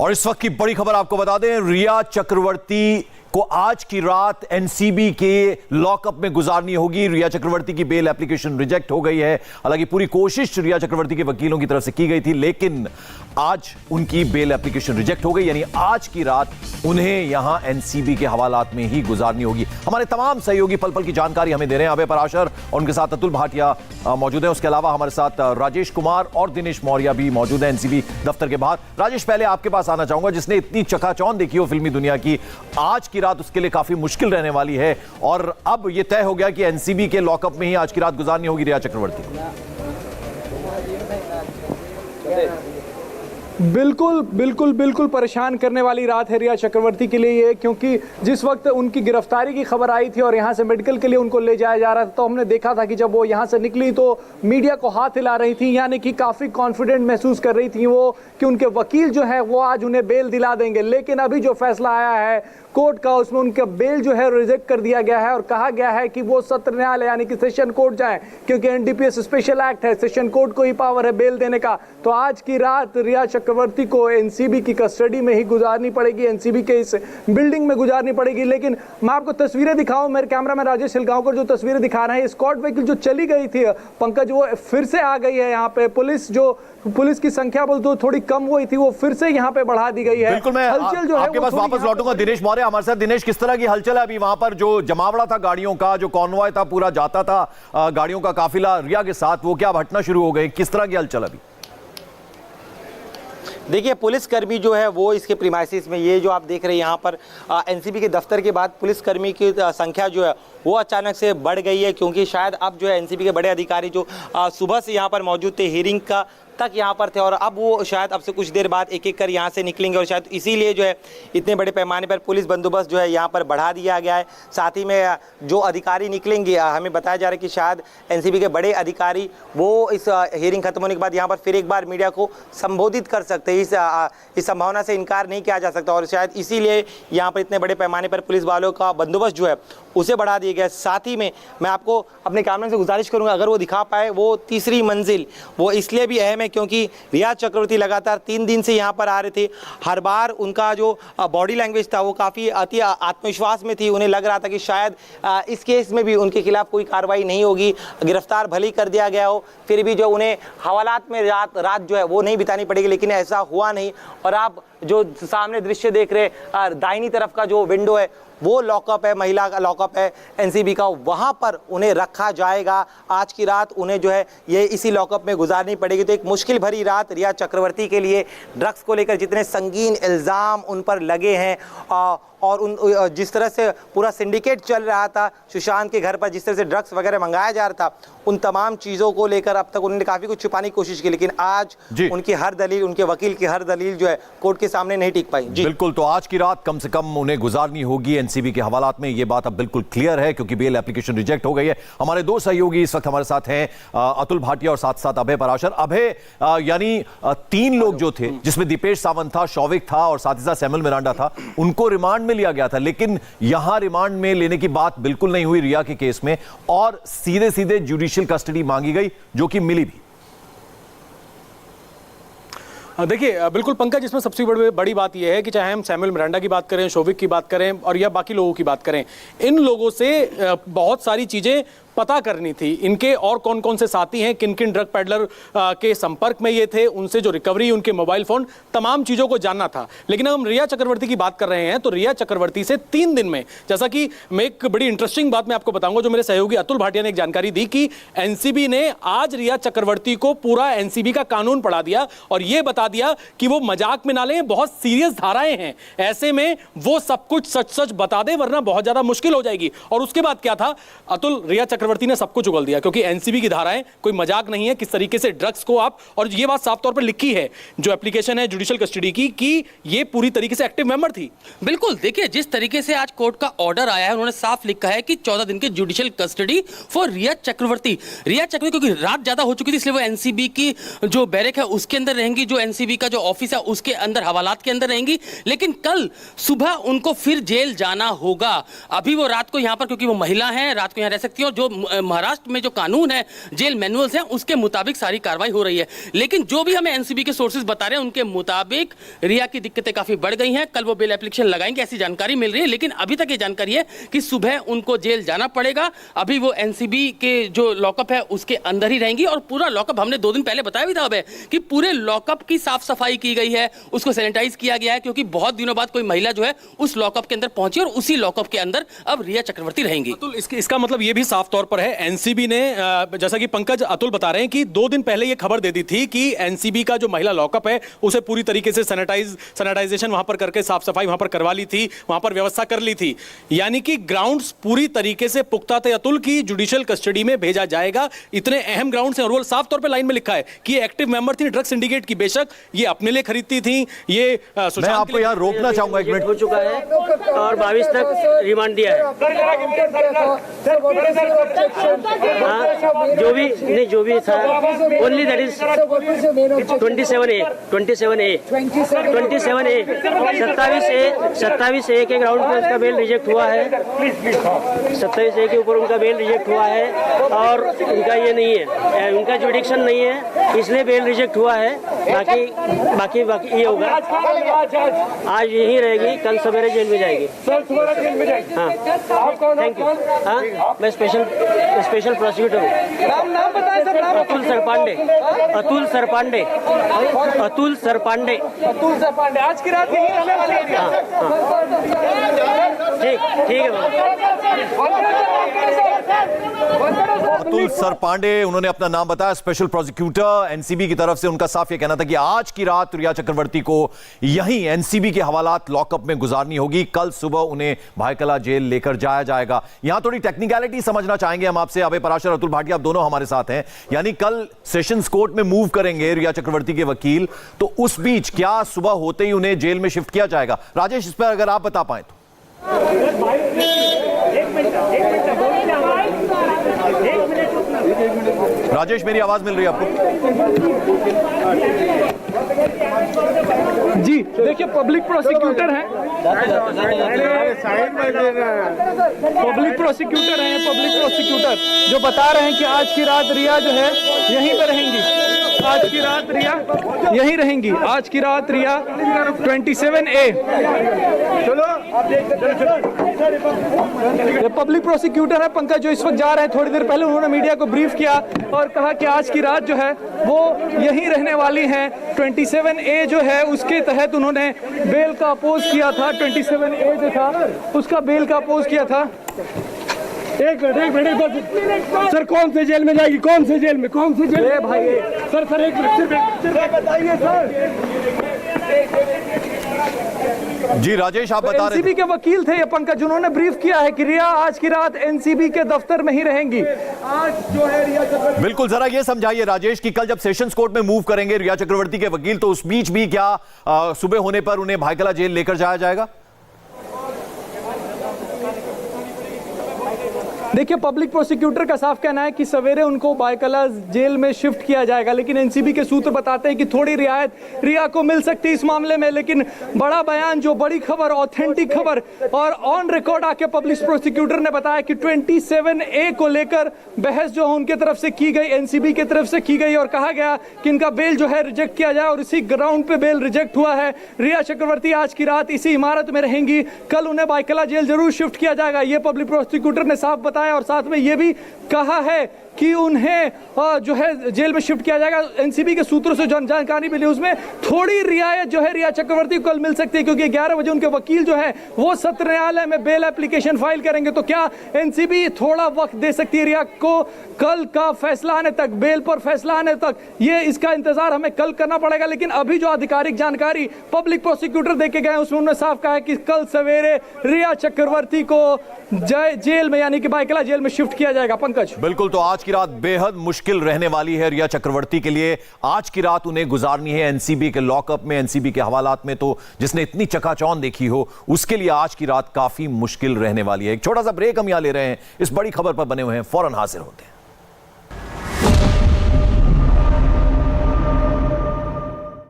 और इस वक्त की बड़ी खबर आपको बता दें, रिया चक्रवर्ती को आज की रात एनसीबी के लॉकअप में गुजारनी होगी। रिया चक्रवर्ती की बेल एप्लीकेशन रिजेक्ट हो गई है। हालांकि पूरी कोशिश रिया चक्रवर्ती के वकीलों की तरफ से की गई थी, लेकिन आज उनकी बेल एप्लीकेशन रिजेक्ट हो गई। यानी आज की रात उन्हें यहां एनसीबी के हवालात में ही गुजारनी होगी। हमारे तमाम सहयोगी पल पल की जानकारी हमें दे रहे हैं। अभय पराशर और उनके साथ अतुल भाटिया मौजूद हैं। उसके अलावा हमारे साथ राजेश कुमार और दिनेश मौर्य भी मौजूद हैं एनसीबी दफ्तर के बाहर। राजेश, पहले आपके पास आना चाहूंगा। जिसने इतनी चकाचौंध देखी हो फिल्मी दुनिया की, आज की रात उसके लिए काफी मुश्किल रहने वाली है और अब यह तय हो गया कि एनसीबी के लॉकअप में ही आज की रात गुजारनी होगी रिया चक्रवर्ती को। बिल्कुल परेशान करने वाली रात है रिया चक्रवर्ती के लिए ये, क्योंकि जिस वक्त उनकी गिरफ्तारी की खबर आई थी और यहाँ से मेडिकल के लिए उनको ले जाया जा रहा था, तो हमने देखा था कि जब वो यहाँ से निकली तो मीडिया को हाथ हिला रही थी, यानी कि काफ़ी कॉन्फिडेंट महसूस कर रही थी वो कि उनके वकील जो है वो आज उन्हें बेल दिला देंगे। लेकिन अभी जो फैसला आया है कोर्ट का, उसमें उनका बेल जो है रिजेक्ट कर दिया गया है और कहा गया है कि वो सत्र न्यायालय यानी कि सेशन कोर्ट जाएं, क्योंकि एनडीपीएस स्पेशल एक्ट है, सेशन कोर्ट को ही पावर है बेल देने का। तो आज की रात रिया चक्रवर्ती को एनसीबी की कस्टडी में ही गुजारनी पड़ेगी, एनसीबी के इस बिल्डिंग में गुजारनी पड़ेगी। लेकिन मैं आपको तस्वीरें दिखाऊं, मेरे कैमरामैन राजेश हिलगांवकर जो तस्वीरें दिखा रहे हैं, स्कॉट व्हीकल जो चली गई थी पंकज, वो फिर से आ गई है यहाँ पे। पुलिस की संख्या बोल तो थोड़ी कम हुई थी, वो फिर से यहाँ पे बढ़ा दी गई है। बिल्कुल, मैं हलचल जो है आपके पास वापस लौटूंगा। दिनेश मौर्य हमारे साथ। दिनेश, किस तरह की हलचल है अभी वहां पर? जो जमावड़ा था गाड़ियों का, जो कॉन्वॉय था पूरा जाता था गाड़ियों का काफिला रिया के साथ, वो क्या हटना शुरू हो गए? किस तरह की हलचल अभी? देखिए, पुलिसकर्मी जो है वो इसके प्रीमाइसिस में, ये जो आप देख रहे हैं यहाँ पर एनसीबी के दफ्तर के बाद पुलिसकर्मी की संख्या जो है वो अचानक से बढ़ गई है, क्योंकि शायद अब जो है एनसीबी के बड़े अधिकारी जो सुबह से यहाँ पर मौजूद थे, हियरिंग का तक यहाँ पर थे, और अब वो शायद अब से कुछ देर बाद एक एक कर यहाँ से निकलेंगे, और शायद इसीलिए जो है इतने बड़े पैमाने पर पुलिस बंदोबस्त जो है यहाँ पर बढ़ा दिया गया है। साथ ही में जो अधिकारी निकलेंगे, हमें बताया जा रहा है कि शायद एनसीबी के बड़े अधिकारी वो इस हियरिंग खत्म होने के बाद यहाँ पर फिर एक बार मीडिया को संबोधित कर सकते हैं। इस संभावना से इनकार नहीं किया जा सकता, और शायद इसीलिए यहाँ पर इतने बड़े पैमाने पर पुलिस वालों का बंदोबस्त जो है उसे बढ़ा दिया गया। साथ ही में मैं आपको अपने कैमरे से गुजारिश करूंगा, अगर वो दिखा पाए वो तीसरी मंजिल, वो इसलिए भी अहम है क्योंकि रिया चक्रवर्ती लगातार 3 दिन से यहाँ पर आ रहे थे। हर बार उनका जो बॉडी लैंग्वेज था वो काफ़ी अति आत्मविश्वास में थी। उन्हें लग रहा था कि शायद इस केस में भी उनके खिलाफ कोई कार्रवाई नहीं होगी, गिरफ्तार भले ही कर दिया गया हो, फिर भी जो उन्हें हवालात में रात जो है वो नहीं बितानी पड़ेगी। लेकिन ऐसा हुआ नहीं, और आप जो सामने दृश्य देख रहे, दाहिनी तरफ का जो विंडो है वो लॉकअप है, महिला का लॉकअप है एनसीबी का, वहां पर उन्हें रखा जाएगा। आज की रात उन्हें जो है ये इसी लॉकअप में गुजारनी पड़ेगी। तो एक मुश्किल भरी रात रिया चक्रवर्ती के लिए। ड्रग्स को लेकर जितने संगीन इल्ज़ाम उन पर लगे हैं और उन जिस तरह से पूरा सिंडिकेट चल रहा था सुशांत के घर पर, जिस तरह से ड्रग्स वगैरह मंगाया जा रहा था, उन तमाम चीज़ों को लेकर अब तक उन्होंने काफ़ी कुछ छुपाने की कोशिश की, लेकिन आज उनकी हर दलील, उनके वकील की हर दलील जो है कोर्ट के सामने नहीं टिक पाई। जी बिल्कुल, तो आज की रात कम से कम उन्हें गुजारनी होगी एनसीबी के हवालात में। ये बात अब बिल्कुल क्लियर है, क्योंकि बेल एप्लीकेशन रिजेक्ट हो गई है। हमारे 2 सहयोगी इस वक्त हमारे साथ हैं, अतुल भाटिया और साथ साथ अभय पराशर। अभय, यानी 3 लोग जो थे, जिसमें दीपेश सावंत था, शौविक था और साथ ही साथ सैमुअल मिरांडा था, उनको रिमांड में लिया गया था, लेकिन यहां रिमांड में लेने की बात बिल्कुल नहीं हुई रिया के केस में, और सीधे सीधे जुडिशियल कस्टडी मांगी गई, जो कि मिली भी। देखिए, बिल्कुल पंकज, इसमें सबसे बड़ी बात यह है कि चाहे हम सैमुअल मिरांडा की बात करें, शौविक की बात करें और या बाकी लोगों की बात करें, इन लोगों से बहुत सारी चीजें पता करनी थी। इनके और कौन कौन से साथी हैं, किन किन ड्रग पेडलर के संपर्क में ये थे, उनसे जो रिकवरी, उनके मोबाइल फोन, तमाम चीजों को जानना था। लेकिन हम रिया चक्रवर्ती की बात कर रहे हैं, तो रिया चक्रवर्ती से 3 दिन में, जैसा कि मैं एक बड़ी इंटरेस्टिंग बात मैं आपको बताऊंगा, जो मेरे सहयोगी अतुल भाटिया ने एक जानकारी दी कि एनसीबी ने आज रिया चक्रवर्ती को पूरा एनसीबी का कानून पढ़ा दिया और यह बता दिया कि वो मजाक में ना लें, बहुत सीरियस धाराएं हैं, ऐसे में वो सब कुछ सच सच बता दे, वरना बहुत ज्यादा मुश्किल हो जाएगी। और उसके बाद क्या था, अतुल, रिया चक्रवर्ती ने सब कुछ उगल दिया, क्योंकि एनसीबी की धाराएं कोई मजाक नहीं है। किस तरीके से ड्रग्स को आप, और ये बात साफ तौर पर लिखी है जो एप्लीकेशन है जुडिशियल कस्टडी की, कि ये पूरी तरीके से एक्टिव मेंबर थी। बिल्कुल, देखिए जिस तरीके से आज कोर्ट का ऑर्डर आया है, उन्होंने साफ लिखा है कि 14 दिन के जुडिशियल कस्टडी फॉर रिया चक्रवर्ती। रिया चक्रवर्ती क्योंकि रात ज्यादा हो चुकी थी, इसलिए वो एनसीबी की जो बैरक है उसके अंदर रहेंगी, जो एनसीबी का जो ऑफिस है उसके अंदर, हवालात के अंदर रहेंगी। लेकिन कल सुबह उनको फिर जेल जाना होगा। अभी वो रात को यहाँ पर, क्योंकि वो महिला है, रात को यहाँ रह सकती है, और जो महाराष्ट्र में जो कानून है, जेल मैनुअल्स हैं, उसके मुताबिक सारी कार्रवाई हो रही है। लेकिन जो भी हमें एनसीबी के सोर्सेज बता रहे हैं उनके मुताबिक रिया की दिक्कतें काफी बढ़ गई हैं। कल वो बेल एप्लीकेशन लगाएंगे, ऐसी जानकारी मिल रही है। लेकिन अभी तक ये जानकारी है कि सुबह उनको जेल जाना पड़ेगा। अभी वो एनसीबी के जो लॉकअप है उसके अंदर ही रहेंगी और पूरा लॉकअप हमने 2 दिन पहले बताया भी था कि पूरे लॉकअप की साफ सफाई की गई है, उसको सैनिटाइज किया गया है, क्योंकि बहुत दिनों बाद कोई महिला जो है उस लॉकअप के अंदर पहुंची और उसी लॉकअप के अंदर अब रिया चक्रवर्ती रहेंगी। अतुल, इसका मतलब ये भी साफ तौर पर है, एनसीबी ने जैसा कि पंकज अतुल बता रहे हैं कि 2 दिन पहले ये खबर दे दी थी कि एनसीबी का जो महिला लॉकअप है उसे पूरी तरीके से सैनिटाइजेशन वहां पर करके साफ सफाई वहां पर करवा ली थी, वहां पर व्यवस्था कर ली थी। यानी कि ग्राउंड्स पूरी तरीके से पुख्ता थे अतुल की जुडिशियल कस्टडी में भेजा जाएगा। इतने अहम ग्राउंड्स हैं और वो साफ तौर पे लाइन में लिखा है कि ये एक्टिव मेंबर थी ड्रग सिंडिकेट की। बेशक ये अपने लिए खरीदती थी, ये मैं आपको यहाँ रोकना चाहूंगा 1 मिनट। हो चुका है और 22 तक रिमांड दिया है। जो भी था only that is 27A 27A के ग्राउंड पे उसका बेल रिजेक्ट हुआ है। 27A के ऊपर उनका बेल रिजेक्ट हुआ है और उनका ये नहीं है, उनका जुडिक्शन नहीं है, इसलिए बेल रिजेक्ट हुआ है। बाकी ये होगा, आज यहीं रहेगी, कल सवेरे जेल में जाएगी। हाँ, थैंक यू। हाँ, मैं स्पेशल प्रोसिक्यूटर हूँ। अतुल सरपांडे। आज की रात यहीं रहने वाले हैं। ठीक है। अतुल सरपांडे, उन्होंने अपना नाम बताया, स्पेशल प्रोसिक्यूटर एनसीबी की तरफ से। उनका साफ यह कहना था कि आज की रात रिया चक्रवर्ती को यहीं एनसीबी के हवालात लॉकअप में गुजारनी होगी, कल सुबह उन्हें भायखला जेल लेकर जाया जाएगा। यहां थोड़ी टेक्निकलिटी समझना चाहेंगे हम आपसे। अभय पराशर, अतुल भाटिया, आप दोनों हमारे साथ हैं। यानी कल सेशंस कोर्ट में मूव करेंगे रिया चक्रवर्ती के वकील, तो उस बीच क्या सुबह होते ही उन्हें जेल में शिफ्ट किया जाएगा? राजेश, इस पर अगर आप बता पाए तो। राजेश, मेरी आवाज मिल रही है आपको? जी देखिए, पब्लिक प्रोसिक्यूटर हैं, पब्लिक प्रोसिक्यूटर जो बता रहे हैं कि आज की रात रिया जो है यहीं पर रहेंगी। आज की रात रिया यहीं रहेंगी। आज की रात रिया 27A। चलो, ये पब्लिक प्रोसिक्यूटर है पंकज, जो इस वक्त जा रहे हैं। थोड़ी देर पहले उन्होंने मीडिया को ब्रीफ किया और कहा कि आज की रात जो है वो यहीं रहने वाली हैं। 27A जो है उसके तहत उन्होंने बेल का अपोज किया था। 27A जो था उसका बेल का अपोज किया था। एक मिनट सर, कौन से जेल में जाएगी? कौन से जेल में भाई? सर एक मिनट बताइए सर। जी राजेश, आप बता रहे एनसीबी के वकील थे ये पंकज, जिन्होंने ब्रीफ किया है कि रिया आज की रात एनसीबी के दफ्तर में ही रहेंगी। आज जो है रिया, बिल्कुल, जरा ये समझाइए राजेश कि कल जब सेशंस कोर्ट में मूव करेंगे रिया चक्रवर्ती के वकील, तो उस बीच भी क्या सुबह होने पर उन्हें भायखला जेल लेकर जाया जाएगा? देखिए, पब्लिक प्रोसिक्यूटर का साफ कहना है कि सवेरे उनको भायखला जेल में शिफ्ट किया जाएगा, लेकिन एनसीबी के सूत्र बताते हैं कि थोड़ी रियायत रिया को मिल सकती है इस मामले में। लेकिन बड़ा बयान, जो बड़ी खबर, ऑथेंटिक खबर और ऑन रिकॉर्ड आके पब्लिक प्रोसिक्यूटर ने बताया कि 27A को लेकर बहस जो है उनके तरफ से की गई, एनसीबी की तरफ से की गई और कहा गया कि इनका बेल जो है रिजेक्ट किया जाए और इसी ग्राउंड पे बेल रिजेक्ट हुआ है। रिया चक्रवर्ती आज की रात इसी इमारत में रहेंगी, कल उन्हें भायखला जेल जरूर शिफ्ट किया जाएगा, ये पब्लिक प्रोसिक्यूटर ने साफ बताया। और साथ में ये भी कहा है कि उन्हें जो है जेल में शिफ्ट किया जाएगा। एनसीबी के सूत्रों से जानकारी मिली, उसमें थोड़ी रियायत जो है रिया चक्रवर्ती को कल मिल सकती है, क्योंकि 11 बजे उनके वकील जो है वो सत्र न्यायालय में बेल एप्लीकेशन फाइल करेंगे। तो क्या एनसीबी थोड़ा वक्त दे सकती है रिया को कल का फैसला आने तक, बेल पर फैसला आने तक? ये इसका इंतजार हमें कल करना पड़ेगा। लेकिन अभी जो आधिकारिक जानकारी पब्लिक प्रोसिक्यूटर देके गए उसमें उन्होंने साफ कहा है कि कल सवेरे रिया चक्रवर्ती को जेल में, यानी कि भायखला जेल में शिफ्ट किया जाएगा। पंकज, बिल्कुल, तो आज की रात बेहद मुश्किल रहने वाली है रिया चक्रवर्ती के लिए। आज की रात उन्हें गुजारनी है एनसीबी के लॉकअप में, एनसीबी के हवालात में। तो जिसने इतनी चकाचौंध देखी हो उसके लिए आज की रात काफी मुश्किल रहने वाली है। एक छोटा सा ब्रेक हम यहां ले रहे हैं, इस बड़ी खबर पर बने हुए हैं, फौरन हाजिर होते हैं।